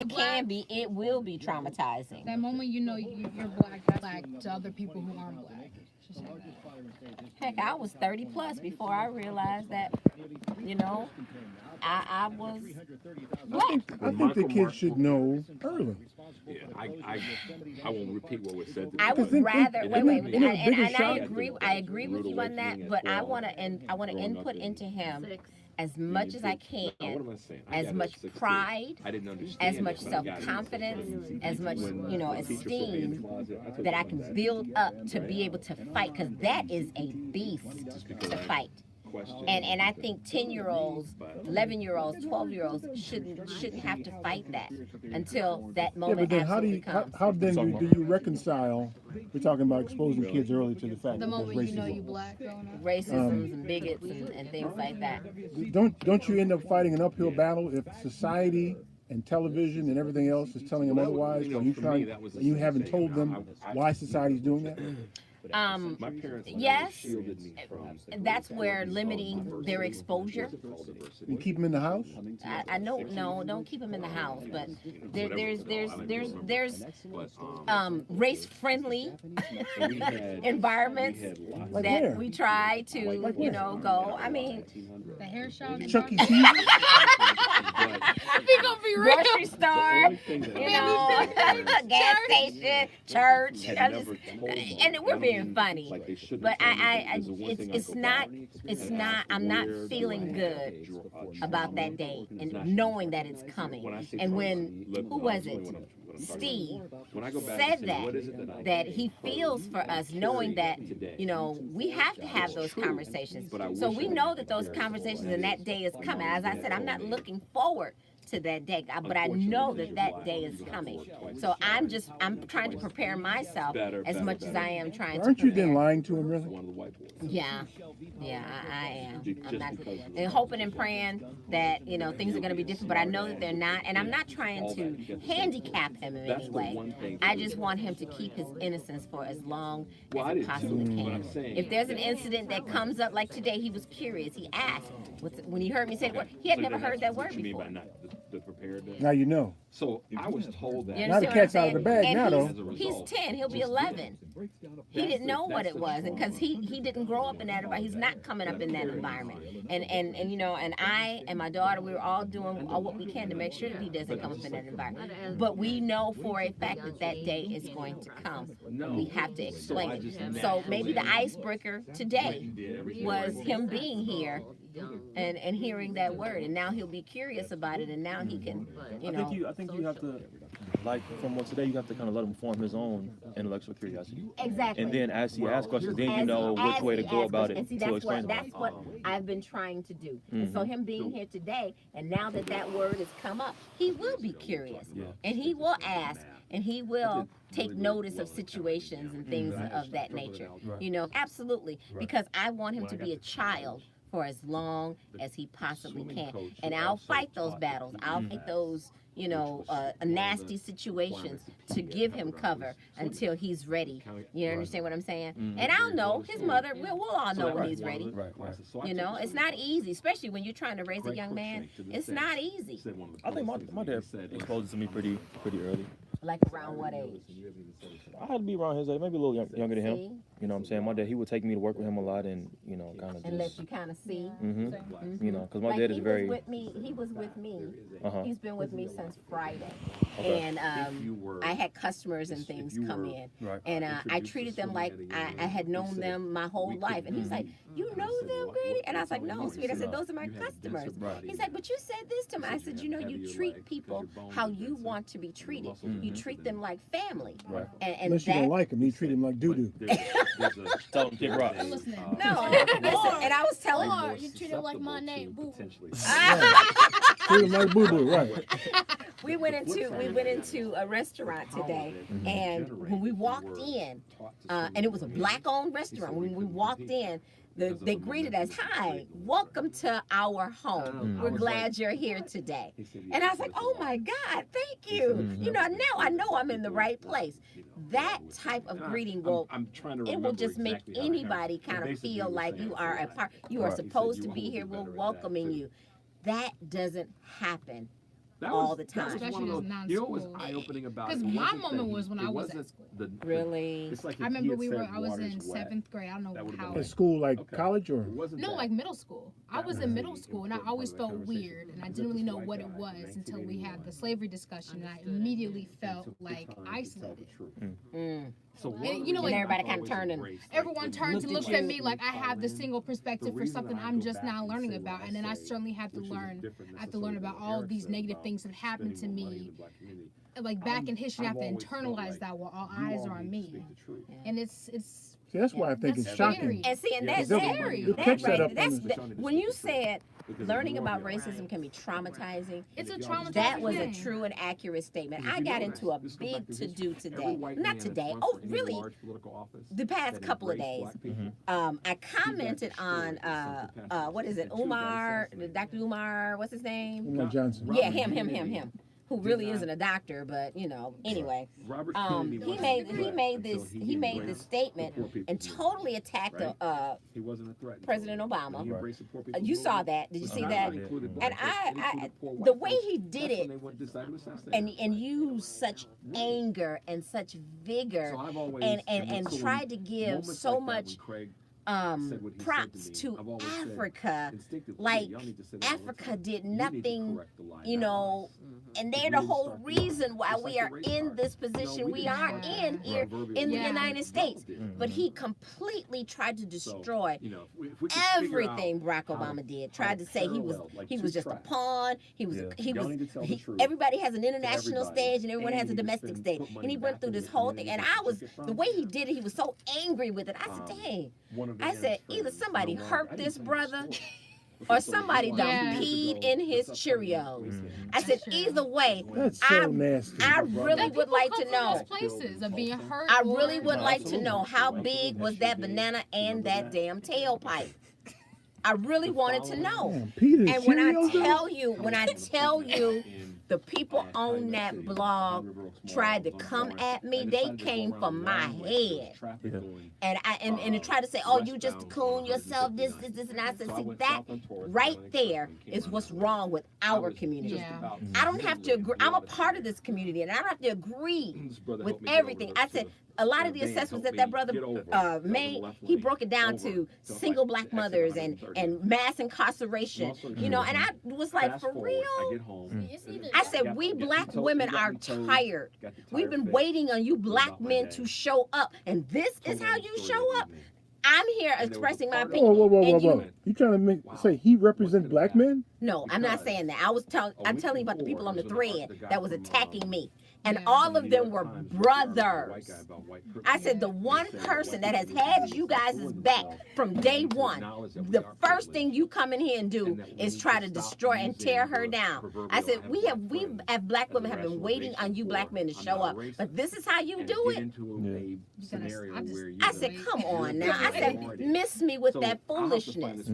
It can be. It will be traumatizing. That moment you know you're black to other people who aren't black. Just like that. Heck, I was 30 plus before I realized that, you know, I was I think black. I When think the Michael kids Mark, should know early. yeah, I won't repeat what was said I today. Because would then, rather And wait, that wait, was and, me. then a bigger and I shock. agree. I agree with you on that, but I want to input into him as much as I No, what can, am I saying? I as got it at much 16. pride, I didn't understand as it much when I got it at self-confidence, 16. as much, When you know, the teacher put me in the esteem closet, I told that you I about can that. build up to be able to fight, because that is a beast Just because to I fight. questioned And I everything. think 10-year-olds, But 11-year-olds, 12-year-olds shouldn't have to fight that until that Yeah, but moment then absolutely comes. how then Talking do about you reconcile? We're talking about exposing kids early to the fact The that there's moment you know you racism. black growing up. Racisms and bigots and things like that. Don't you end up fighting an uphill battle if society and television and everything else is telling them well, otherwise? you know, When you for try me, that was the and you same haven't thing. told them why society's doing that? My parents never Yes, shielded me from that's where limiting their exposure. You keep them in the house. I know, no, don't keep them in the house, but there's but race friendly and we had environments lots Like that where? we try to, Like you where? know, go. I mean, The hair shop. Chuck E. Cheese. We gonna be real. grocery store, you know, gas station, church. I just, and we're being funny, but it's not. I'm not feeling good about that day and knowing that it's coming. And when who was it? Steve said that he feels for us, knowing that, you know, we have to have those conversations. So we know that those conversations and that day is coming. As I said, I'm not looking forward to that day, but I know that that day is coming. So I'm trying to prepare myself as much as I am trying to Aren't you then prepare. lying to him, really? Yeah, yeah, I am. I'm not, and hoping and praying that, you know, things are going to be different, but I know that they're not. And I'm not trying to handicap him in any way. I just want him to keep his innocence for as long as he possibly can. If there's an incident that comes up, like today, he was curious. He asked when he heard me say the word. He had never heard that word before. The preparedness. Now you know. So I was told that. You Now the understand what I'm cat's out of the saying? bag And now, though. he's 10. He'll be 11. He didn't know what it was, and because he didn't grow up in that environment, he's not coming up in that environment. And you know, and I and my daughter, we were all doing all what we can to make sure that he doesn't come up in that environment. But we know for a fact that that day is going to come. We have to explain it. So maybe the icebreaker today was him being here and hearing that word, and now he'll be curious about it, and now he can, you know. I think you have to, like from what today, you have to kind of let him form his own intellectual curiosity. Exactly. And then as he asks questions, then you As- know which as way to he go asks about us. it And see, to explain it. that's what I've been trying to do. And so him being here today, and now that that word has come up, he will be curious, and he will ask, and he will take notice of situations and things of that nature. You know, absolutely, because I want him to be a child for as long as he possibly can. And I'll fight those battles. I'll fight those, you know, nasty situations to give him cover until he's ready. You understand what I'm saying? And I'll know, his mother, we'll all know when he's ready. Right. You know, it's not easy, especially when you're trying to raise a young man. It's not easy. I think my dad exposed it to me pretty early. Like around what age? I had to be around his age, maybe a little younger than him. See? You know what I'm saying? My dad, he would take me to work with him a lot and, you know, kind of And let just, you kind of see. you know, because my Like dad is he very, was with me. He was with me. Uh-huh. He's been with me since Friday, Okay. and I had customers and things come in, Right. and I treated them like I had known them my whole life. And he was like, "You know them, Grady?" And I was like, "No, sweet." I said, "Those are my customers." He's like, "But you said this to me." I said, "You know, you treat people how you want to be treated. You treat them like family, Right. and Unless you don't that." like him, you treat him like doo doo. tell him kick rocks. I'm listening. No, listen, and I was telling. Or you treat him like my name, boo. Treat him like boo boo, right? We went into a restaurant today, and when we walked in, and it was a black-owned restaurant. When we walked in, they greeted us, "Hi, welcome to our home. We're glad you're here today." And I was like, "Oh my God, thank you!" You know, now I know I'm in the right place. That type of greeting will just make anybody kind of feel like you are a part. You are supposed to be here. We're welcoming you. That doesn't happen That all was, the that time. was one Especially of as those, you know what was non-school. eye-opening about it? Because It my wasn't moment that was when it I was wasn't at school. Really? It's like if I he remember had we were. said I was water's in wet, 7th grade. I don't know that would've how. been In school, like Okay. college, or It wasn't No, that. like middle school. I That was was in the middle school, and I important always part of felt that conversation. weird, and I Because didn't really this know white what guy it in was until we had 1981 the slavery discussion, and I understood it. immediately and felt took the like time to tell the isolated. truth. Mm. So And, one of you the know, reasons like- I've Everybody kinda always turned and embraced, Everyone when turns and looked looks at at you. me like I have the Colin, single perspective for reason something that I I'm go just back now and learning say what about, I and then I say, certainly had to which is learn. different I had to learn necessarily about than all Eric these said negative about things that happened to spending more money in me. the black community. Like back in history, I I've have to always felt internalize like that while all you eyes all are on need to me, speak the truth. and it's see, that's why I think That's it's scary. shocking. And see, and Yeah, that's because scary. you'll catch that up that's on that, when you said Because learning the about more you racism can be traumatizing, It's a That traumatizing that was a thing. true and accurate statement. Because I you got know into that. a This goes big back to to history. do Every today. white Not man that's today. run Oh, for any really? large political office The past that couple of embraced days. black people, I commented on what is it? And two, got Umar, assassinated. Dr. Umar, what's his name? Umar Johnson. Robert Yeah, him, Kennedy who did really not- isn't a doctor, but you know, anyway. Robert He Kennedy wasn't a threat until he made embraced this statement the poor people's and movement. totally attacked Right? He wasn't a threat. until President then. Obama. When he embraced the poor people's You saw movement, that. Did you which see not that? only included And black folks, it included poor the white way folks, he did that's when it, they went- decided to assassinate and him. used such anger and such vigor, So I've always, and so when tried to give moments so like that, when much Craig said what he props said to I've always said, Africa. instinctively, Like, y'all need to sit down and Africa talk. did You need to nothing, correct the lie, you not know, us. and We they're the didn't whole start the war. reason why Just we like are the race in card. this position we we didn't are start it. in here Proverbial in the Yeah. United States. did. But he completely tried to destroy So, you know, if we could figure out everything Barack how to- Obama did. how Tried to to say he was parallel, like, he two was just a tracks. pawn. He was Yeah. he Y'all was need to tell the he, truth everybody has an international everybody, stage and everyone and has a you need to domestic spend- stage. put And money he went back through in this the whole thing, community and that I you was took it from. the way he did it. He was so angry with it. I said, "Dang." One of I Dan's said, either friends, somebody no longer- hurt I didn't this tell you the brother story. or Okay, so somebody years done Yeah. peed ago, in the his submarine Cheerios. race came. I said, That's true. either way, That's I- so nasty. I My really brother- would like People to come from know. those places of being hurt. I or- really would No, like to absolutely. know how Absolutely. big was that banana and that damn tailpipe. I really wanted to know. Damn, Peter And when I Cheerios, though? tell you, the people on that blog tried to come at me. They came for my head. And they tried to say, "Oh, you just a coon yourself, this, and I said, see, that right there is what's wrong with our community. Yeah. I don't have to agree. I'm a part of this community, and I don't have to agree with everything. I said a lot of the assessments that brother made, he broke it down to single black mothers and mass incarceration, you know. And I was like, for real? I said, we black women are tired. We've been waiting on you black men to show up, and this is how you show up. I'm here expressing my Whoa, opinion. whoa, whoa, whoa, And whoa! You trying to say he represents black men? No, I'm not saying that. I'm telling you about the people on the thread that was attacking me. And Yeah. all of them were brothers. I said the one person that has had you guys' back from day one, the first thing you come in here and do is try to destroy and tear her down. I said we as black women have been waiting on you black men to show up, but this is how you do it. I said, come on now. I said, miss me with that foolishness.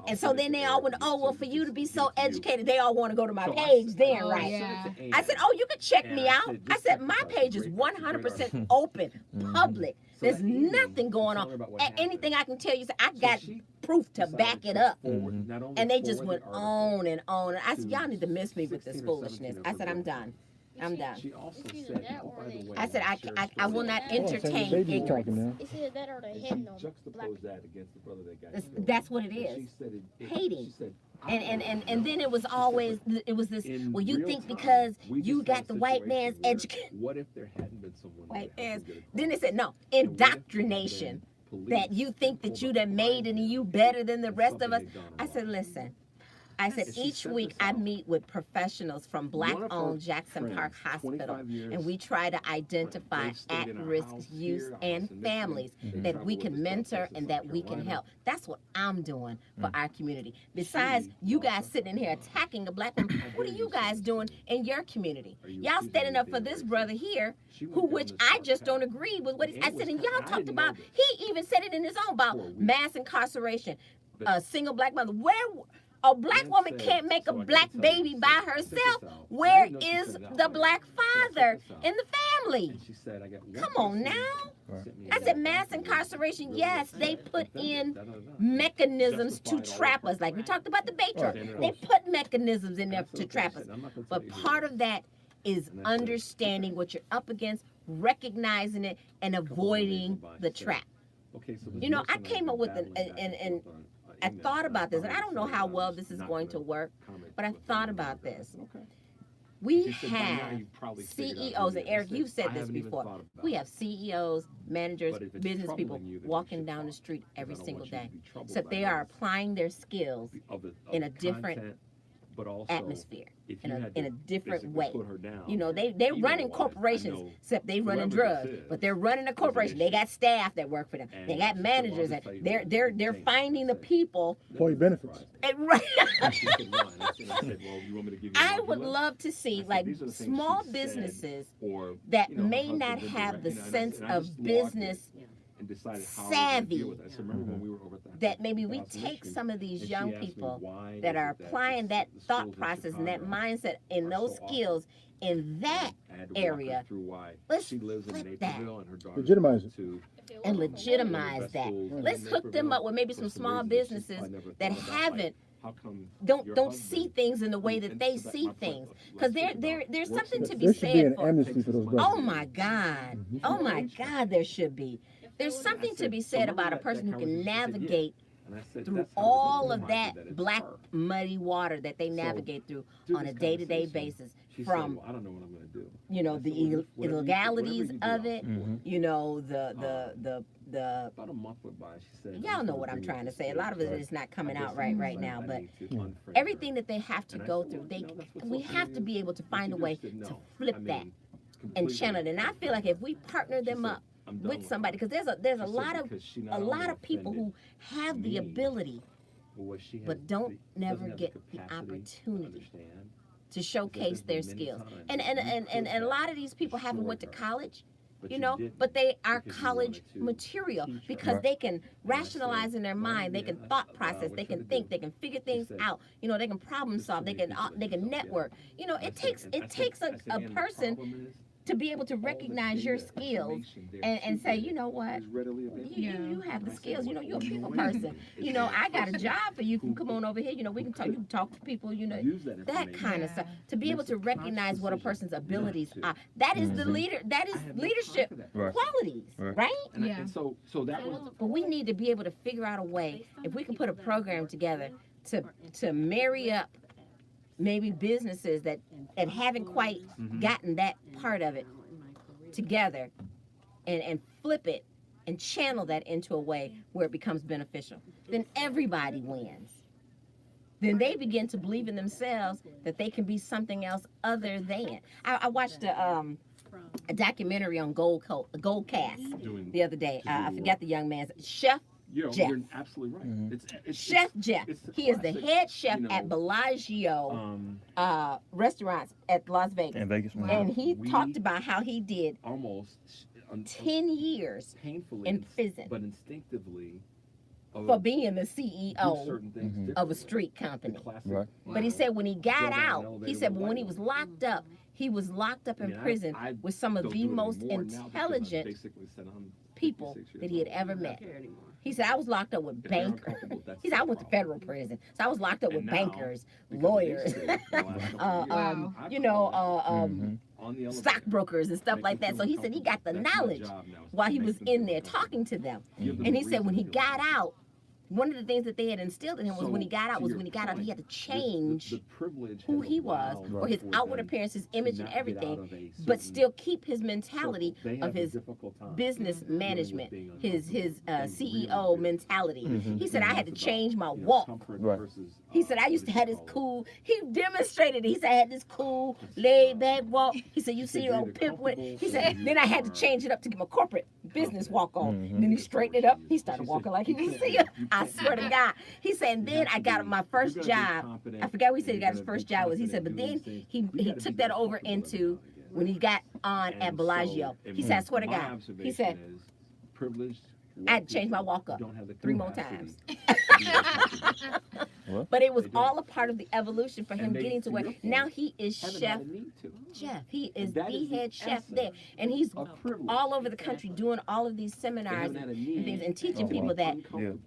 And so then they all went, oh, well, for you to be so educated, they all want to go to my page then, Oh, right? yeah. I said, oh, you can check me out. I said, my page is 100% open, public. There's nothing going on. Anything I can tell you, I got proof to back it up. And they just went on and on. I said, y'all need to miss me with this foolishness. I said, I'm done. I'm done. She also said, oh, by the way, I said, I will not Hold on, Sammy, entertain baby's ignorance. talking now. It's either that or the and heading she on black juxtaposed that against the brother that got That's- killed. that's what it And is. she said Hating. She said, And then it was always, it was this, in well, you real think time, because we you just had got a the white situation man's where education. What if there hadn't been someone White that helped man's. him get across? Then they said, no, And what if there had indoctrination. been That police you think that pulled you up done made behind and you them better than the and rest of something us. they'd done I wrong? said, listen. I said, And she each set week this I out. meet with professionals from One of her Black-owned Jackson friends, Park Hospital, 25 years, and we try to identify They've stayed in our at-risk house youth here, our and house in Michigan. families They that travel we with can us to mentor Texas, and South that we can Carolina. help. That's what I'm doing for our community. Besides, you guys sitting in here attacking a black woman, what are you guys doing in your community? Are you Y'all accusing standing up for anything this racist? brother here, She went who down which this I dark just don't path. agree with what And he. I it said, was and y'all kind of- I talked didn't know about. this. He even said it in his own about For a week. mass incarceration, But a single black mother. Where a black Dan woman said- can't make a so I gotta black tell you, baby so by check this herself. out. I Where didn't know she is said that the out. black So check father this out. in the family. And she said, I got one Come on person now. Right. sent me I a said note mass really incarceration, really yes, upset, they put offended, in da, da, da, da. mechanisms to Justified all trap the us. Like we talked about the bait Right. truck. They put mechanisms in there And I said, to okay, trap I us. said, I'm not gonna But tell you who part it of that is And I said, understanding what you're up against, recognizing it, and avoiding the trap. Okay, so You know, I came up with and I thought about this, and I don't know how well this is going to work, but I thought about this. We have CEOs, and Eric, you've said this before. We have CEOs, managers, business people walking down the street every single day. So they are applying their skills in a different atmosphere, in a different way. You know, they're running corporations, except they running drugs, but they're running a corporation. They got staff that work for them. They got managers, and they're finding the people. Employee benefits. I would love to see like small businesses that may not have the sense of business savvy, that maybe we take some of these young people that are applying that thought process and that mindset and those skills in that area. Let's flip that Legitimize it. and legitimize that. Let's hook them up with maybe some small businesses that haven't don't see things in the way that they see things, because there's something to be There should be said an for. amnesty for those brothers. Oh my God! Oh my God! There should be. There's something to be said about a person who can navigate through all of that black muddy water that they navigate through on a day-to-day basis, from I don't know what I'm going to do. you know the illegalities of it, you know the About a month went by. She said, y'all know what I'm trying to say. A lot of it is not coming out right now, but everything that they have to go through, we have to be able to find a way to flip that and channel it. And I feel like if we partner them up with somebody, because there's a lot of people who have the ability but don't never get the opportunity to showcase their skills. And a lot of these people haven't went to college, you know, but they are college material because they can rationalize in their mind, they can thought process, they can think, they can figure things out, you know, they can problem solve, they can network. You know, it takes a person to be able to recognize your skills and say, you know what, you have the skills, you know, you're a people person. You know, I got a job for you. You can come on over here, you know, we can talk, you can talk to people, you know, that kind of stuff. To be able to recognize what a person's abilities are. That is that is leadership qualities, right? Yeah. And so that was. But we need to be able to figure out a way, if we can put a program together to marry up maybe businesses that haven't quite gotten that part of it together and flip it and channel that into a way where it becomes beneficial. Then everybody wins. Then they begin to believe in themselves that they can be something else other than. I watched a documentary on Goldcast the other day. I forgot the young man's Chef Jeff. You're absolutely right. It's Chef Jeff. He is the classic, head chef you know, at Bellagio restaurants at Las Vegas. In Vegas. Wow. And he talked about how he did almost 10 years painfully in prison but instinctively for being the do CEO certain things of a differently. street company. The classic, Right. But he said when he got Go down an out, elevator he with said a when he white was woman. locked up, he was locked up in I mean, prison I with some of don't the do it most anymore now because I've intelligent basically said I'm people 56 that years he had old. ever met. He said, I was locked up with If they're bankers. uncomfortable, that's He said, I their went to problem. federal prison. So I was locked up with And now, bankers, because lawyers, they say the last couple of years, Wow. I've you know, called on the elevator, stockbrokers and stuff make like them that. So feel he said he got the uncomfortable. That's my knowledge job now, is to while he make was them in feel there uncomfortable. talking to them. Give them And a he said when he reason to feel got out, one of the things that they had instilled in him was So, when he got out to was your when he got out, he had to point, change the privilege who has he was, allowed or his for outward them appearance, his to image and not get out everything, of a but certain still keep his mentality circle. They of have a his difficult time business dealing with management, being his uncomfortable. They really CEO do. mentality. He said I had to It's change about, my you know, walk. comfort Right. versus, He said I used to have this what cool. He demonstrated it. He said I had this cool, laid back walk. He said you see said your you're old either pimp with. comfortable He or said you then I had to are change it up to get my corporate business walk on. Mhm. And then he straightened it up. He started She walking said, like he you was can't- seeing. you I can't swear do to that. God. He said and You then have I to got be- my if first you're gonna be job. confident I forgot what he and said he you're got his gonna be first job was. He said but confident then doing these he things, you gotta took be that over comfortable every into now and again. when he got on at And Bellagio. so, He said I swear to my God. He observation said is privileged I had to white change my people walk up don't have the 3 more capacity times. to be uncomfortable. What? But it was They don't. all a part of the evolution for him And they, getting to to where your point, now he is haven't chef. had a need to. Chef. He is That the is the head chef essence there, and he's A privilege. all over the country doing all of these They seminars haven't had a need and things and teaching to people be that uncomfortable.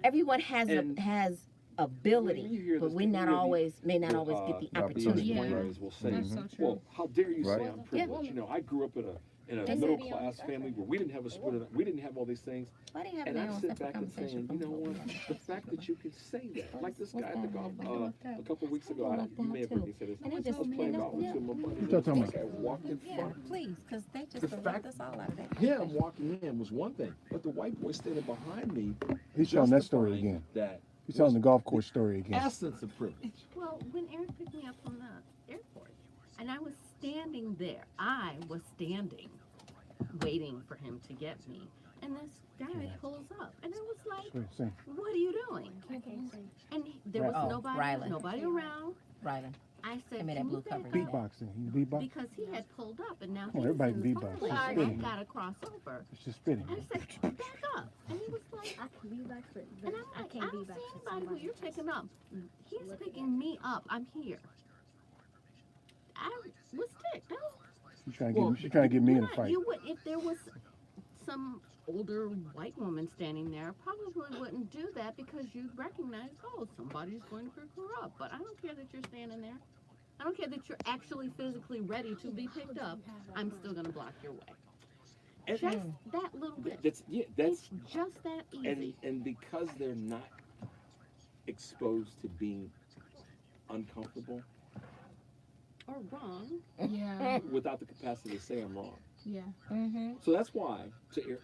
everyone has And has when ability, you hear but this, we you not hear always may not the, always get the the opportunity. Yeah. employers will say, That's so true. well, how dare you Right. say I'm privileged? You know, I grew up in a They middle say- class family where we didn't have a split, we didn't have all these things. Why do you have And their I own sit separate back and conversation saying, you know from what? The fact that you can say that, like this What's guy at the that? golf, I left out. a couple weeks ago, I left you may have out heard me too. say this. And I he just was playing made golf up- with two of my buddies. What y'all talking This about? guy walked in Yeah, front. please, because they just The left fact- us all out of that. Him walking in was one thing, but the white boy standing behind me. He's telling that story justifying again. That He's telling the golf course story again. essence of privilege. Well, when Eric picked me up from the airport, and I was standing there, I was standing, waiting for him to get me, and this guy pulls up, and I was like, Sure, sing. "What are you doing?" And there was Oh, nobody, Rylan. nobody around. Rylan. I said, Give me that "Can blue you cover. back up?" Beatboxing. You beatbox? Because he had pulled up, and now Oh, he's everybody in can the beatbox. car It's lane, and spitting. I gotta cross over. It's just spitting. I said, "Back up," and he was like, I can be back for and I'm I like, can't "I be don't back see for anybody who somebody you're else. picking up. He's picking me up. I'm here." I was ticked. I was She's trying to get me in a Right, fight. you would, if there was some older white woman standing there, probably wouldn't do that because you recognize, oh, somebody's going to pick her up. But I don't care that you're standing there. I don't care that you're actually physically ready to be picked up. I'm still going to block your way. And Just that little bit. that's It's just that and easy. and because they're not exposed to being uncomfortable Or wrong. Yeah. without the capacity to say I'm wrong. Yeah. Mm-hmm. So that's why to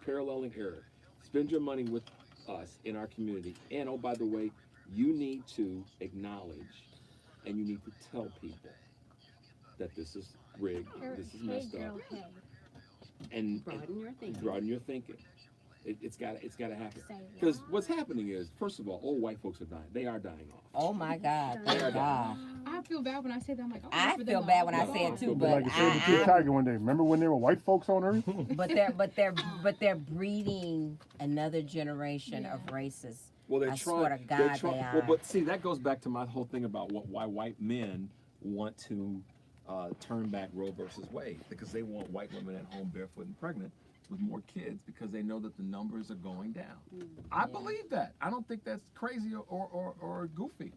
paralleling Eric, spend your money with us in our community. And oh, by the way, you need to acknowledge and you need to tell people that this is rigged, this is messed up, and Broaden your thinking. broaden your thinking. It's got to happen. Because what's happening is, first of all, old white folks are dying. They are dying off. Oh my God! They are Thank God. I feel bad when I say that. I'm like, oh, I for feel them, bad when I oh, say it God. too, It'd be but like the saber-tooth tiger one day. Remember when there were white folks on Earth? but they're breeding another generation of racists. Well, they're I trying. swear to God, they're trying. they Well, are. but see, that goes back to my whole thing about why white men want to turn back Roe versus Wade, because they want white women at home barefoot and pregnant with more kids because they know that the numbers are going down. I believe that. I don't think that's crazy or goofy.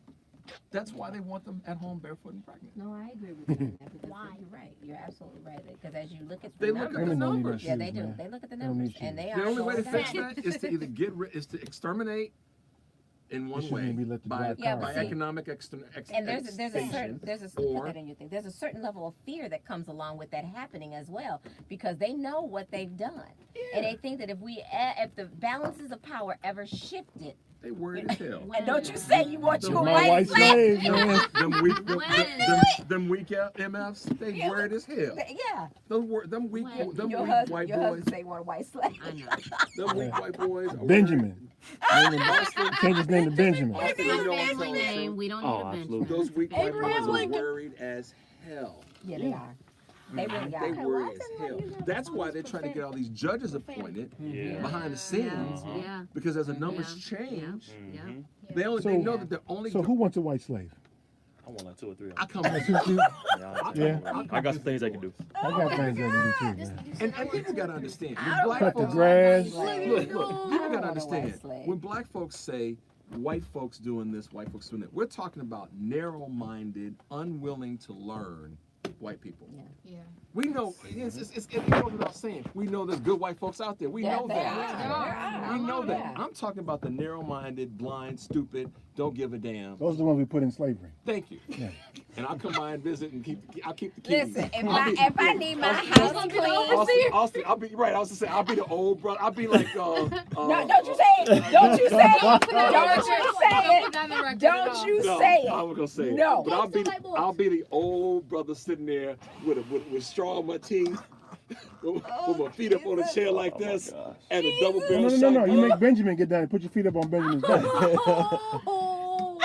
That's why they want them at home barefoot and pregnant. No, I agree with you. Because Why? You're right. You're absolutely right. Because as you look at They the look at numbers, the Women don't need no numbers. yeah, they shoes, do. man. They look at the They don't numbers, need and they shoes. are The only way to going fix down. that is to either is to exterminate in one shouldn't way even be let to by, drive Yeah, cars. but by see, economic And there's a certain put or that in your thing. There's a certain level of fear that comes along with that happening as well, because they know what they've done, and they think that if the balances of power ever shifted, they worried as hell. and don't you say you want you a My white white slave? slave, man. them weak MFs, they Yeah, worried as hell. Yeah, Them weak When your white husband boys, say you want a white slave. I know. them weak white boys. are Benjamin. Change his name to Benjamin. It's You my know what I'm family saying? name. We don't Oh, need a absolutely. Benjamin. Those weak white Abraham boys are Lincoln. worried as hell. Yeah, they are. They really They are. worried as hell. That's why they're trying to get all these judges appointed Yeah. behind the scenes, Yeah. because as the numbers Yeah. change, Yeah. they So- know that they're only. So who wants a white slave? I want like 2 or 3 of I them. come Yeah, Yeah. I got some things I can do. I got things I can do too, man. and people gotta understand. I When don't black Cut the folks, grass. look, people I gotta don't want a understand. white slave. When black folks say white folks doing this, white folks doing that, we're talking about narrow-minded, unwilling to learn white people. Yeah. We know it goes without saying. We know there's good white folks out there. We know There that. are. We know that. Yeah. I'm talking about the narrow-minded, blind, stupid, don't give a damn. Those are the ones we put in slavery. Thank you. Yeah. And I'll come by and visit and I'll keep the keys. Listen, I'll be- if I need my house clean, I'll be right. I was to say I'll be the old brother. I'll be like no, don't you say it. Don't you say it. Don't you say it. Put on the record at Don't all. you No, say I'm it. not gonna say it. No. But I'll be the old brother sitting there with straw in my teeth, with my feet up on a chair like this, gosh. and a double No, barrel no, no, shotgun. no. You make Benjamin get down and put your feet up on Benjamin's back.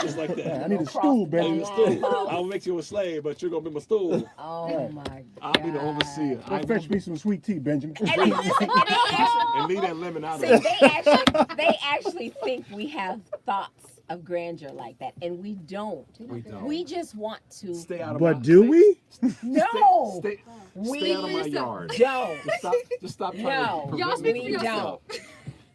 Just like Yeah, that. I need a stool, I Benjamin. need a stool. I'll make you a slave, but you're gonna be my stool. Oh my God. I'll be the overseer. Go fetch me some sweet tea, Benjamin. And they, listen, and they actually, And leave that lemon out of see, it. they actually think we have thoughts of grandeur like that, and we don't. We don't. We just want to. Stay out of But my, do stay, we? No, Stay we out of my yard. don't. Just stop trying No. to prevent Y'all me speak from for We yourself.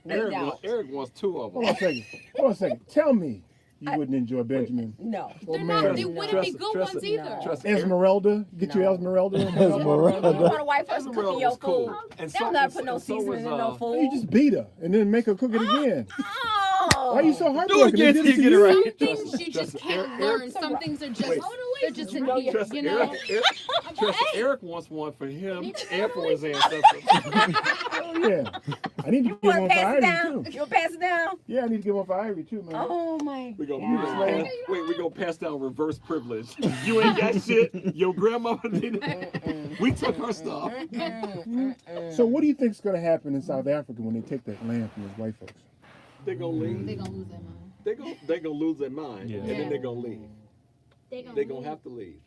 We Eric, don't. Eric wants 2 of them. Hold on a second. Hold on a second. Tell me you wouldn't enjoy Benjamin. No. Well, They're man, not. They wouldn't be good Trust ones it. either. Trust Eric. Esmeralda. Get you No. Esmeralda. Esmeralda. You want a white person Esmeralda cooking your was cool. food? And They'll never put no seasoning in no food. You just beat her and then make her cook it again. Oh. Why are you so heartbroken? again They till did you to get it you? right. Some things you just Trust can't Eric- learn. Eric- Some things are just Wait. they're just in here. Trust You know. Eric wants one for him and for his ancestors. Oh, yeah. I need to You get want one to for pass it down? Ivory too. You want to pass it down? Yeah, I need to get one for Ivory too, man. Oh my We God. gonna pass down reverse privilege. You ain't got shit. Your grandmother didn't. We took her stuff. So what do you think's going to happen in South Africa when they take that land from those white folks? They gonna leave. They're gonna lose their mind. They gonna lose their mind, Yeah. and then they gonna leave. They They gonna have to leave.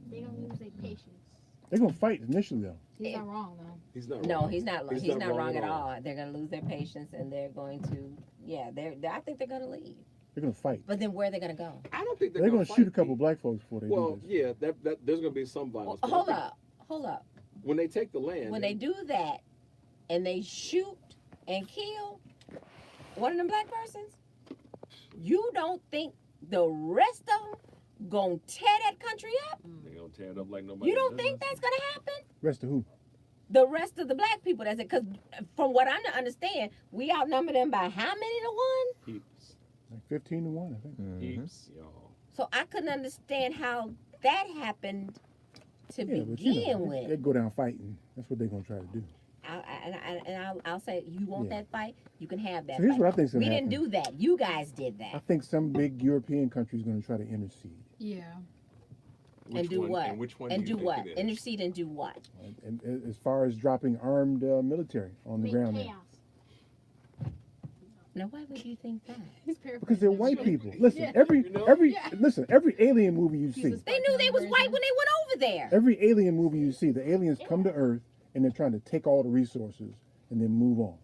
They gonna lose their patience. They're going to fight initially though. He's not wrong though. He's not. No, wrong. he's not. He's He's not not wrong wrong at at all. all. They're gonna lose their patience, and they're going to. Yeah, I think they're gonna leave. They're going to fight. But then where are they gonna go? I don't think They're they're going to fight shoot a couple me. black folks before they Well, do this. yeah, that there's gonna be some violence. but I Hold think up, hold up. When they take the land, When they do that, and they shoot and kill one of them black persons, you don't think the rest of them gonna tear that country up? they gonna tear it up like nobody. You don't think that's gonna happen? Rest of who? The rest of the black people, that's it. Because from what I understand, we outnumber them by how many to one? Heaps, Like 15 to 1, I think. Mhm. heaps, y'all. So I couldn't understand how that happened to Yeah, but begin you know, with. they go down fighting. That's what they're going to try to do. I'll say, you want Yeah. that fight? You can have that So here's fight. what I think's going We to didn't happen. do that. You guys did I that. think some big European country is going to try to intercede. Yeah. And do one, what? And which one And do you do think what? it is? Intercede and do what? And as far as dropping armed military on the Make ground chaos. there. Now, why would you think that? He's paraphrasing. Because they're white people. Listen, Yeah. every You know? every alien movie you see, They knew they was white when they went over there. every alien movie you see, the aliens come to Earth and they're trying to take all the resources and then move on.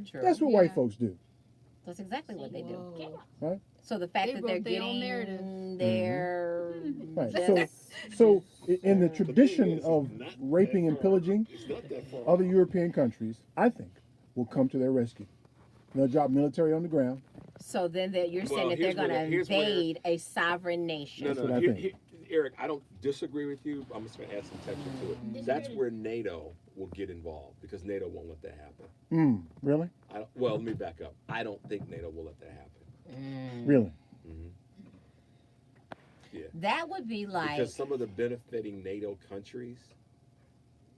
True. That's what Yeah. white folks do. That's exactly what they do. Whoa. So the fact They that wrote they're their own getting narrative. their Right. just- So in the The thing tradition is, of it's not raping that and far. pillaging, It's not that far. other European countries, I think, will come to their rescue. They'll drop military on the ground. So then you're saying Well, that they're here's where going to here's where- invade a sovereign nation. That's what I Here- think. Eric, I don't disagree with you. I'm just going to add some texture to it. That's where NATO will get involved because NATO won't let that happen. Really? Well, let me back up. I don't think NATO will let that happen. Really? That would be like, Because some of the benefiting NATO countries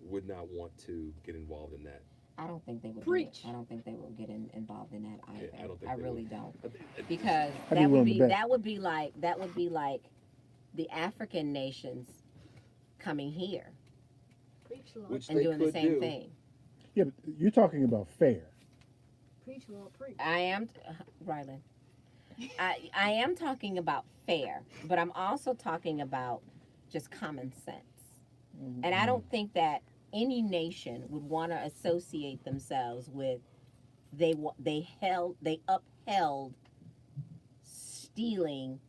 would not want to get involved in that. I don't think they would. Preach. I don't think they will get involved in that either. I don't think I they really would. don't. But Because I'd be that would willing to be bet. that would be like the African nations coming here Preach, Lord. Which and they doing the could same do. thing. Yeah, but you're talking about fair. Preach, Lord. Preach. I am, Rylan. I am talking about fair, but I'm also talking about just common sense. And I don't think that any nation would want to associate themselves with they upheld stealing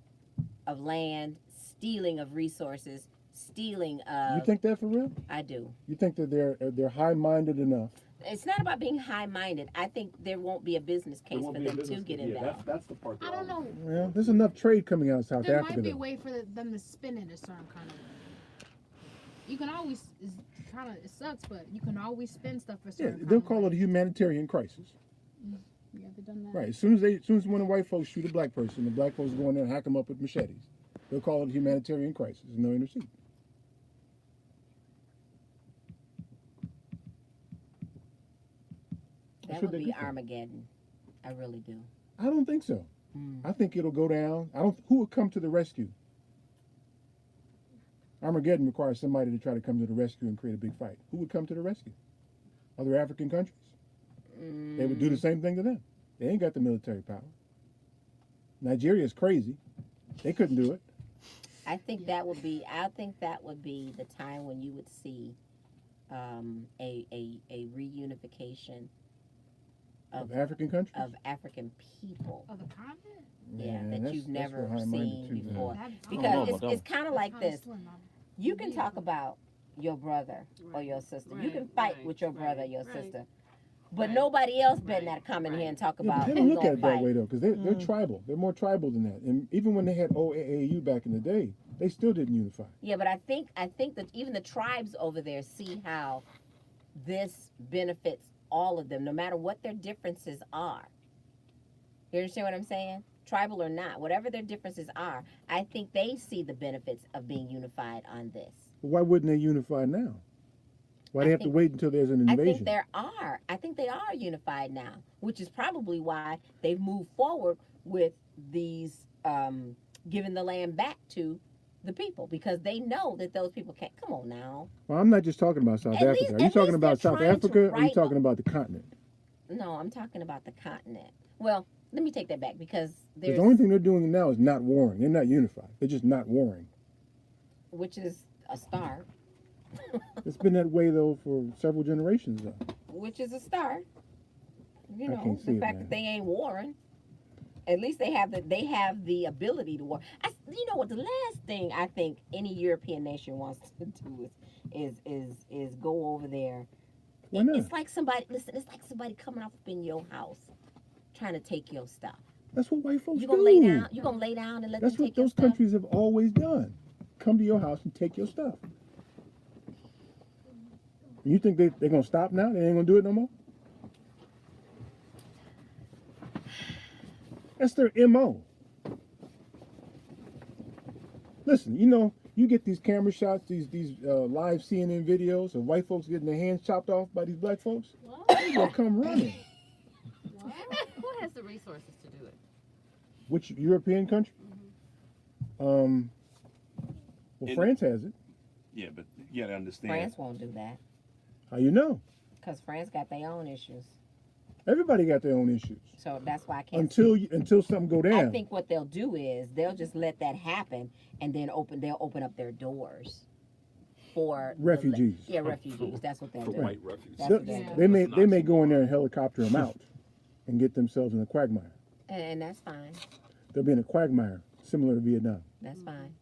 of land, stealing of resources, stealing of. You think that for real? I do. You think that they're high-minded enough? It's not about being high-minded. I think there won't be a business case for them to get involved. That's the part. I don't know. Well, there's enough trade coming out of South There Africa. might be a though. way for them to spin it a certain kind of way. You can always, it sucks, but you can always spin stuff for Yeah, certain they'll kind of call it a way. humanitarian crisis. You ever done that? Right. As soon as one of the white folks shoot a black person, the black folks go in there and hack them up with machetes. They'll call it a humanitarian crisis and they'll intercede. That what would they be do for 'em. Armageddon. I really do. I don't think so. Mm. I think it'll go down. Who would come to the rescue? Armageddon requires somebody to try to come to the rescue and create a big fight. Who would come to the rescue? Other African countries? They would do the same thing to them. They ain't got the military power. Nigeria is crazy. They couldn't do it. I think that would be. I think that would be the time when you would see a reunification Of African countries? of African people. Of the continent? Yeah, Man, that that's- you've that's never where high-minded seen too, man. before. That- Because know it's, about that it's kind of like kinda this. slim. You can talk about your brother or your sister. You can fight with your brother or your sister. But Right. nobody else better Right. not come in here and Right. talk Yeah, but about they don't who's look gonna at it that fight. way though, because they're tribal. They're more tribal than that. And even when they had OAAU back in the day, they still didn't unify. Yeah, but I think that even the tribes over there see how this benefits all of them, no matter what their differences are. You understand what I'm saying? Tribal or not, whatever their differences are, I think they see the benefits of being unified on this. But why wouldn't they unify now? Why they I have to think- wait until there's an I invasion? think they are unified now, which is probably why they've moved forward with these giving the land back to the people, because they know that those people can't. Come on now. Well, I'm not just talking about South At Africa. least- Are you at talking least about they're South trying to Africa or are you write talking about the continent? No, I'm talking about the continent. Well, let me take that back because Because there's, the only thing they're doing now is not warring. They're not unified. They're just not warring. which is a start, It's been that way though for several generations though. which is a start. You I know, can't see the it, fact man. that they ain't warring. At least they have the ability to war. You know what? The last thing I think any European nation wants to do is go over there. Why not? It's like somebody. Listen, it's like somebody coming up in your house, trying to take your stuff. That's what white folks You do. gonna lay down? You gonna lay down and let That's them what take your those stuff? countries have always done. Come to your house and take your stuff. You think they're going to stop now? They ain't going to do it no more? That's their MO. Listen, you get these camera shots, these live CNN videos of white folks getting their hands chopped off by these black folks. They gonna come running. Who has the resources to do it? Which European country? Well, In- France has it. Yeah, but you gotta understand. France won't do that How you know? because France got their own issues. Everybody got their own issues. So that's why I can't. Until something go down. I think what they'll do is they'll just let that happen, and then they'll open up their doors for the Refugees. yeah, refugees. That's what they'll For do. white refugees. That's They, what they'll do. they may go in there and helicopter them out and get themselves in a quagmire. And that's fine. They'll be in a quagmire similar to Vietnam. That's fine.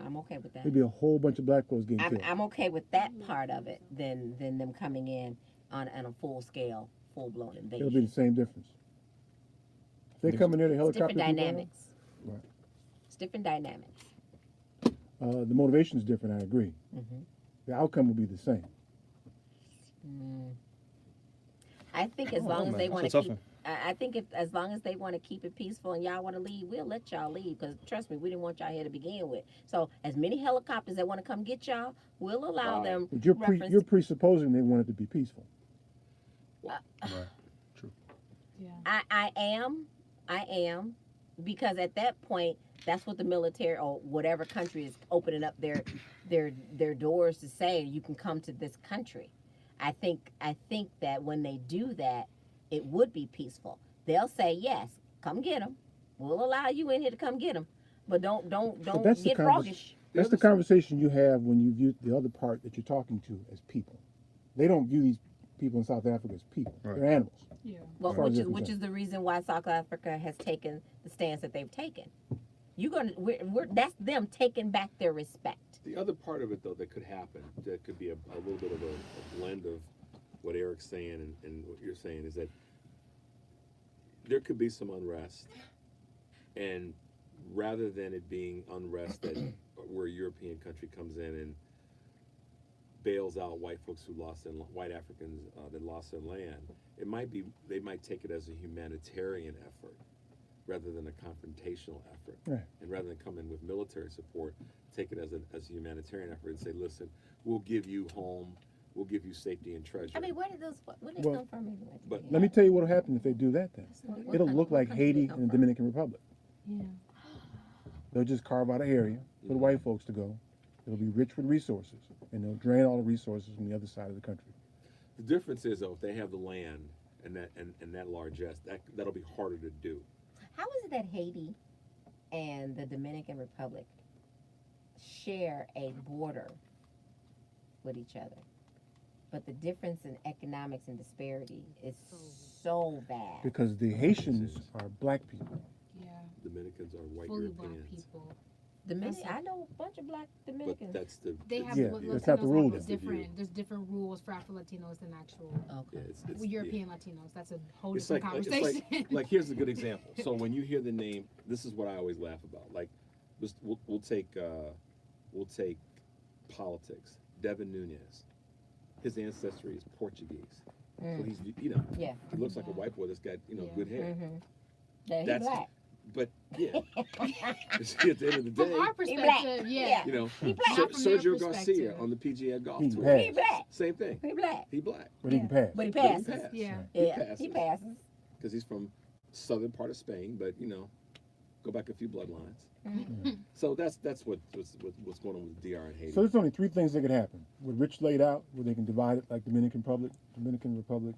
I'm okay with that. There'd be a whole bunch of black folks getting I'm, killed. I'm okay with that part of it than them coming in on a full scale, full blown It'll be invasion. the same difference. If they come in there to It's helicopter different people out, dynamics. Right. It's different dynamics. the motivation is different. I agree. hmm The outcome will be the same. I think as Oh, long as man, they that's want a to tough keep, one. I think if as long as they want to keep it peaceful and y'all want to leave, we'll let y'all leave. Because trust me, we didn't want y'all here to begin with. So as many helicopters that want to come get y'all, we'll allow Right. them. But you're presupposing they want it to be peaceful. Right. Yeah. I am, because at that point, that's what the military or whatever country is opening up their doors to say you can come to this country. I think that when they do that, it would be peaceful. They'll say yes, come get them. We'll allow you in here to come get them, but don't that's the get convers- froggish. That's the conversation you have when you view the other part that you're talking to as people. They don't view these people in South Africa as people. Right. They're animals. Yeah. Well, As far as which they're is concerned. the reason why South Africa has taken the stance that they've taken. That's them taking back their respect. The other part of it, though, that could happen, that could be a little bit of a blend of what Eric's saying and what you're saying, is that there could be some unrest. And rather than it being unrest that where a European country comes in and bails out white folks who lost their white Africans that lost their land, they might take it as a humanitarian effort rather than a confrontational effort. Right. And rather than come in with military support, take it as a humanitarian effort and say, listen, we'll give you home, we'll give you safety and treasure. I mean, where did they Well, come from anyway? but Let me tell you what'll happen if they do that then. What It'll country- look what like country did they Haiti come and the from? Dominican Republic. Yeah. They'll just carve out an area for the white folks to go. It'll be rich with resources, and they'll drain all the resources from the other side of the country. the difference is, though, if they have the land and that largesse, that'll be harder to do. How is it that Haiti and the Dominican Republic share a border with each other? But the difference in economics and disparity is so bad. Because the Haitians are black people. Yeah, Dominicans are white fully black Europeans. people. I know a bunch of black But Dominicans. that's the They have Yeah, Latinos that's not the rule have then. different. There's different rules for Afro Latinos than actual yeah, Okay. it's European Latinos. That's a whole It's different like, it's conversation. like here's a good example. So when you hear the name, this is what I always laugh about. Like, we'll take politics. Devin Nunes, his ancestry is Portuguese, so he's Yeah. he looks like a white boy that's got Yeah. good hair. Mm-hmm. Yeah, he's That's- black. But yeah, see, at the end of the From day, our black. perspective, yeah. you know, He black. From their Sergio Garcia perspective. on the PGA Golf He Tour, passed. He black. same thing. He black. He black, But he can pass. But he But he passes. passed. Yeah. Yeah, he passes. because he's from southern part of Spain. But go back a few bloodlines. So that's what's going on with DR and Haiti. So there's only three things that could happen. What Rich laid out, where they can divide it like Dominican Republic,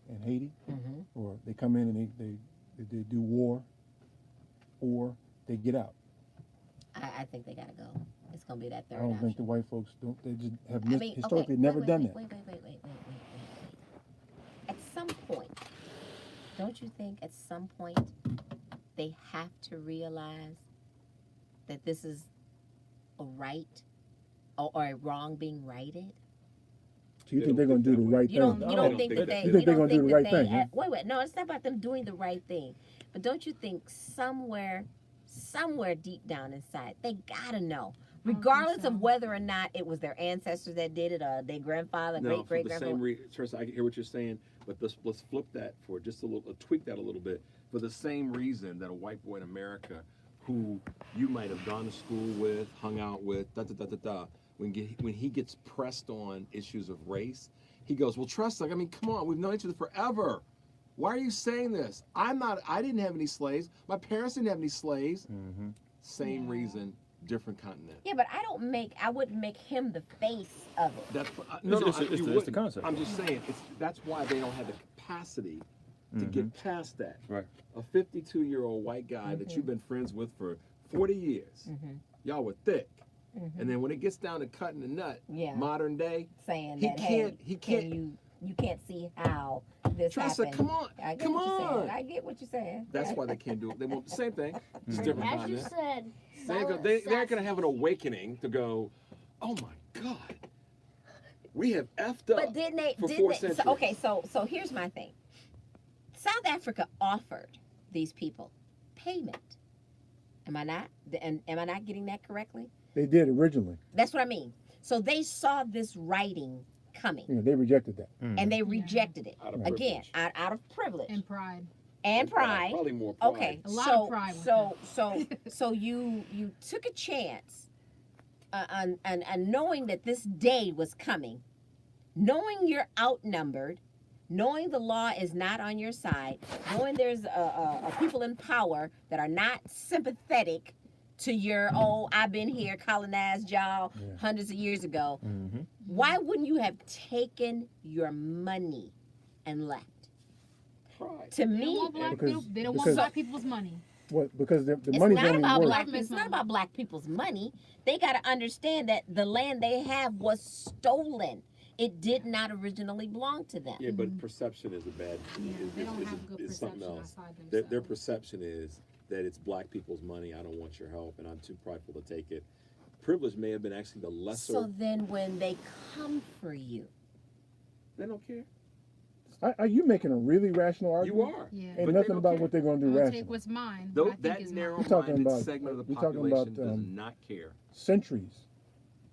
and Haiti, Mm-hmm. or they come in and they do war, or they get out. I think they gotta go. It's gonna be that I third don't option. think the white folks don't. They just have I mean, historically okay, never wait, done wait, that. wait. At some point, don't you think at some point they have to realize that this is a right or a wrong being righted? So you They think they're don't going to do think the that right You thing? don't. No, You I don't don't think think that that. they. You think they're gonna do the right they, thing, huh? Wait. No, it's not about them doing the right thing. But don't you think somewhere deep down inside, they gotta know, think regardless so. of whether or not it was their ancestors that did it or their grandfather, No, great for the same reason. I hear what you're saying, but let's flip that for just a little, tweak that a little bit. For the same reason that a white boy in America, who you might have gone to school with, hung out with, when he gets pressed on issues of race, he goes, "Well, trust us. I mean, come on, we've known each other forever. Why are you saying this? I didn't have any slaves. My parents didn't have any slaves." Mm-hmm. Same Yeah. reason, different continent. Yeah, but I wouldn't make him the face of it. That's It's the wouldn't. concept. I'm just saying, that's why they don't have the capacity to get past that. Right. A 52-year-old white guy that you've been friends with for 40 years, y'all were thick, and then when it gets down to cutting the nut, Yeah. modern day, Saying he that can't- hey, he can can't- you can't see how this Tressa, happened. come on, I get come what you're on. saying. I get what you're saying. That's why they can't do it. They won't. The same thing, just different As you continent. said, They aren't going to have an awakening to go, "Oh my God, we have effed up." But didn't they? for Didn't 4 they centuries. so here's my thing. South Africa offered these people payment. Am I not? And am I not getting that correctly? They did originally. That's what I mean. So they saw this writing coming, They rejected that. and they rejected it Out of again privilege. out of privilege And pride. and pride. Probably more pride. Okay, A lot so of pride with so you took a chance, and knowing that this day was coming, knowing you're outnumbered, knowing the law is not on your side, knowing there's a people in power that are not sympathetic to your I've been here, colonized y'all Yeah. hundreds of years ago. Mm-hmm. Why wouldn't you have taken your money and left? Pride. To They don't me, want black Because- people. They don't because- want black people's money. What? Because the it's money's not only about worth. black. Government's It's not money. about black people's money. They got to understand that the land they have was stolen. It did not originally belong to them. Yeah, but perception is a bad. Yeah, they don't have good is something perception else. outside Their themselves. perception is that it's black people's money. I don't want your help, and I'm too prideful to take it. Privilege may have been actually the lesser. So then, when they come for you, They don't care. Are you making a really rational You argument? are. Yeah. Ain't But they nothing don't about care. what they're going to do I'll take rationally. what's mine. Though what I think that is We're talking narrow-minded about, segment of the we're talking population about, does not care. Centuries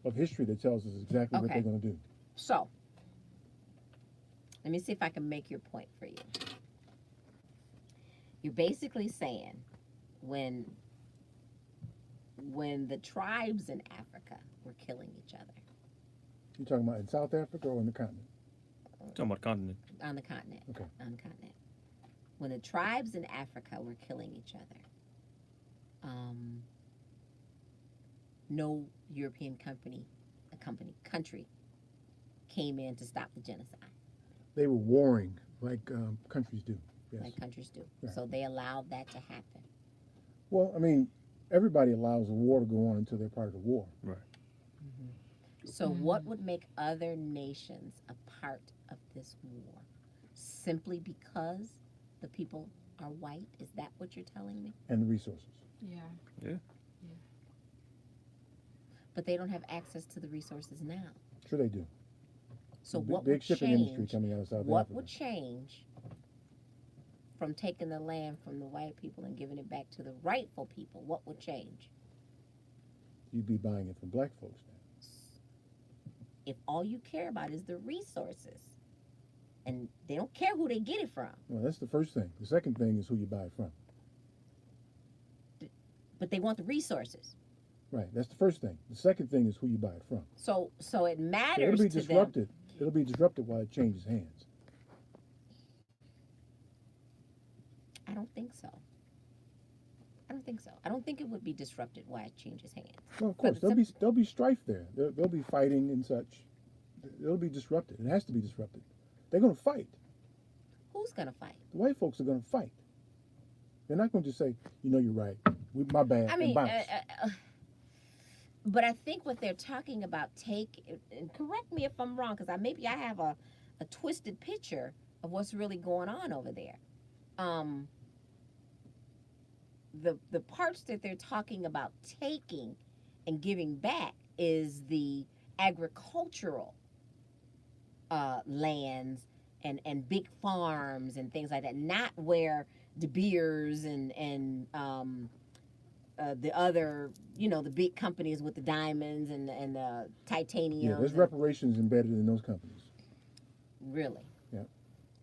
of history that tells us exactly what Okay. they're going to do. so let me see if I can make your point for you. You're basically saying when the tribes in Africa were killing each other You talking about in South Africa or in the continent? Talking about continent. on the continent, Okay. when the tribes in Africa were killing each other, no European country came in to stop the genocide, They were warring like countries do. Yes. like countries do. Right. So they allowed that to happen. Well, I mean, everybody allows a war to go on until they're part of the war. So what would make other nations a part of this war? Simply because the people are white? Is that what you're telling me? And the resources. Yeah. But they don't have access to the resources now. Sure they do. So Big- what big would shipping industry change? coming out of South What Africa. would change from taking the land from the white people and giving it back to the rightful people? What would change? You'd be buying it from black folks now. If all you care about is the resources, and they don't care who they get it from, Well, that's the first thing. The second thing is who you buy it from. but they want the resources. Right. That's the first thing. The second thing is who you buy it from. So it So matters it'll be to them. disrupted. It'll be disrupted while it changes hands. I don't think so. I don't think so. I don't think it would be disrupted while it changes hands. Well, of For course, the there'll be strife there. There'll be fighting and such. It'll be disrupted. It has to be disrupted. They're going to fight. Who's gonna fight? The white folks are going to fight. They're not going to just say, you know, you're right. My bad. I mean, and bounce. but I think what they're talking about, and correct me if I'm wrong, because maybe I have a twisted picture of what's really going on over there. The parts that they're talking about taking and giving back is the agricultural lands and big farms and things like that, not where De Beers and the other, the big companies with the diamonds and the titanium. Yeah, there's reparations embedded in those companies. Really? Yeah.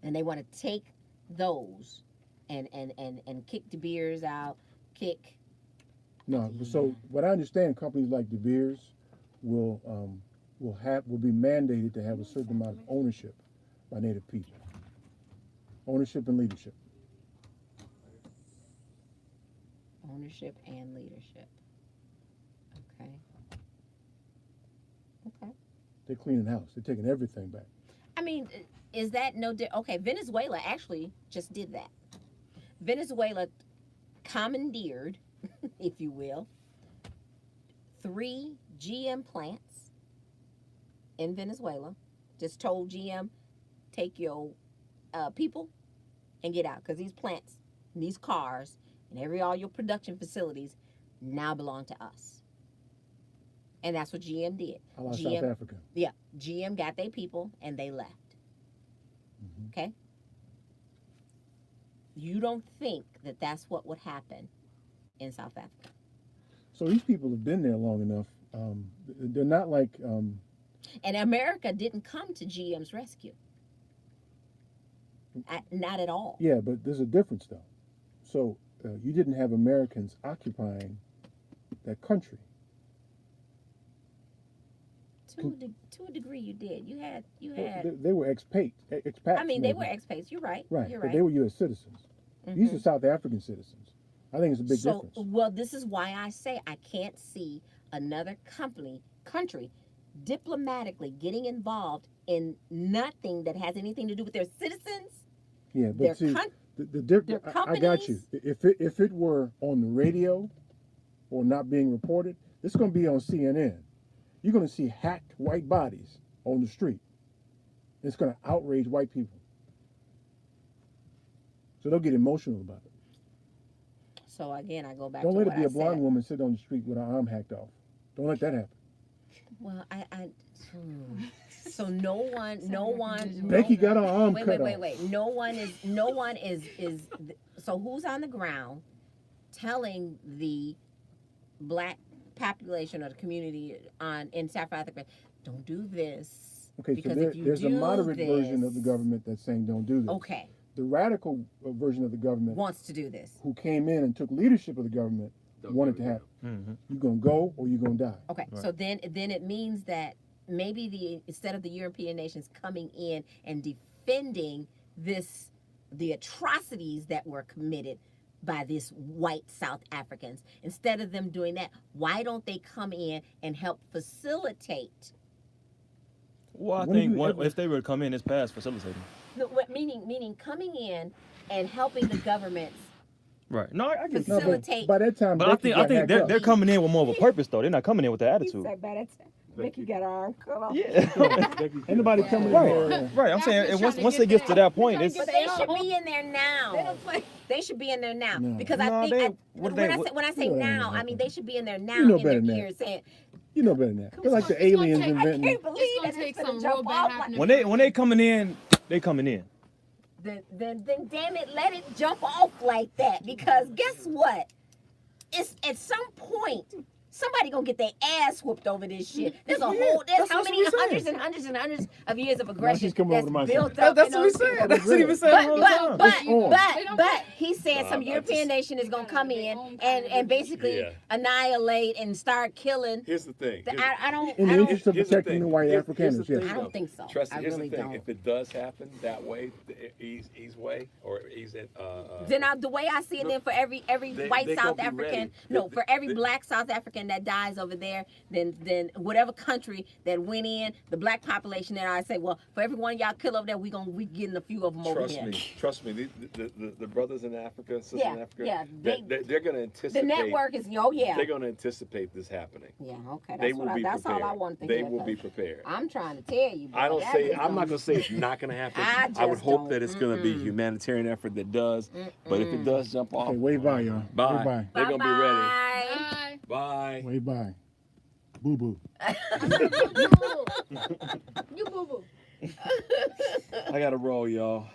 And they want to take those and kick De Beers out, kick. No, so what I understand, companies like De Beers will be mandated to have a certain amount of ownership by Native people. Ownership and leadership. Ownership and leadership. Okay. Okay. They're cleaning house. They're taking everything back. I mean, is that okay, Venezuela actually just did that. Venezuela commandeered, if you will, 3 GM plants in Venezuela. Just told GM, take your people and get out, because these plants, and these cars, and all your production facilities now belong to us. And that's what GM did. A la South Africa. Yeah, GM got their people and they left. Mhm. Okay? You don't think that that's what would happen in South Africa? So these people have been there long enough. They're not like And America didn't come to GM's rescue. Not at all. yeah, but there's a difference though. So you didn't have Americans occupying that country. To a degree, you did. You had. They were expats. I mean, they maybe. were expats. You're right. Right, You're but right. they were U.S. citizens. These are Mhm. South African citizens. I think it's a big So, difference. well, this is why I say I can't see another country diplomatically getting involved in nothing that has anything to do with their citizens. Yeah, their but see, coun- the their difference. I got you. If it were on the radio or not being reported, it's going to be on CNN. You're going to see hacked white bodies on the street. It's going to outrage white people. So they'll get emotional about it. So again, I go back Don't to let what it be I a blonde said. woman sit on the street with her arm hacked off. Don't let that happen. Well, so no one. Becky got her arm Wait, cut wait, off. wait. No one is. So who's on the ground telling the black population or the community in South Africa, don't do this? Okay, so Because if you there's a do moderate version of the this- government that's saying don't do this. Okay, The radical version of the government wants to do this. who came in and took leadership of the government wanted to happen. Mm-hmm. You're going to go or you're going to die. Okay, Right. so then it means that maybe instead of the European nations coming in and defending the atrocities that were committed by these white South Africans, instead of them doing that, why don't they come in and help facilitate? Well, I When think you ever- if they were to come in, it's past facilitating. No, meaning coming in and helping the governments Right. No, I get No, that. but facilitate. by that time, But I Becky think got hacked they're up. coming in with more of a purpose though. They're not coming in with the He attitude. said by that time. Becky got her arm cut off. Yeah. Ain't nobody coming in Right. there. Right. I'm Y'all saying, just and trying once to once get it gets to there. that point, it's But they should be in there now. They should be in there now No. because No, I think they- I, what when, they- I say, when I say No, that ain't now, gonna I mean they should be in there now You know in better their than that. peers saying, You know better than that. They're like the It's gonna aliens take- I inventing. can't believe It's gonna that take it's some gonna real jump bad off. happening. when they coming in, they coming in. Then damn it, let it jump off like that because guess what? It's at some point. Somebody gonna get their ass whooped over this shit. There's a whole, there's That's how what many we saying. hundreds and hundreds and hundreds of years of aggression she's coming that's over to my built side. up. That's in what we those saying. people. That's what he been saying all the time. But he's saying some Nah, I European just- nation is gonna come in and basically Yeah. annihilate and start killing. Here's the thing. I don't. In the I don't. interest of Here's the protecting thing. the white Here's Afrikaners, the yes. thing, I don't think so. Trust me, I here's really the thing. don't. If it does happen that way, ease way, or ease it, Then the way I see it, then for every They- white they South gonna be African, ready. no, for every They- black South African that dies over there, then whatever country that went in, the black population there, I say, well, for every one of y'all kill over there, we getting a few of them over here. Trust me. The brothers in Africa, sisters Yeah, in Africa, yeah, they're going to anticipate. The network is, oh yeah, They're going to anticipate this happening. yeah, okay, They that's will what be that's prepared. all I want to They hear. will 'cause be prepared. I'm trying to tell you. I don't that say. just I'm not don't- going to say it's not going to happen. I would just hope don't. that it's going to be a humanitarian effort that does. But if it does jump off, Okay, wave by, y'all. Bye. Wave by. they're going to be ready. Bye-bye. Bye. Bye. Wave by. Boo boo. You boo boo. I got to roll, y'all.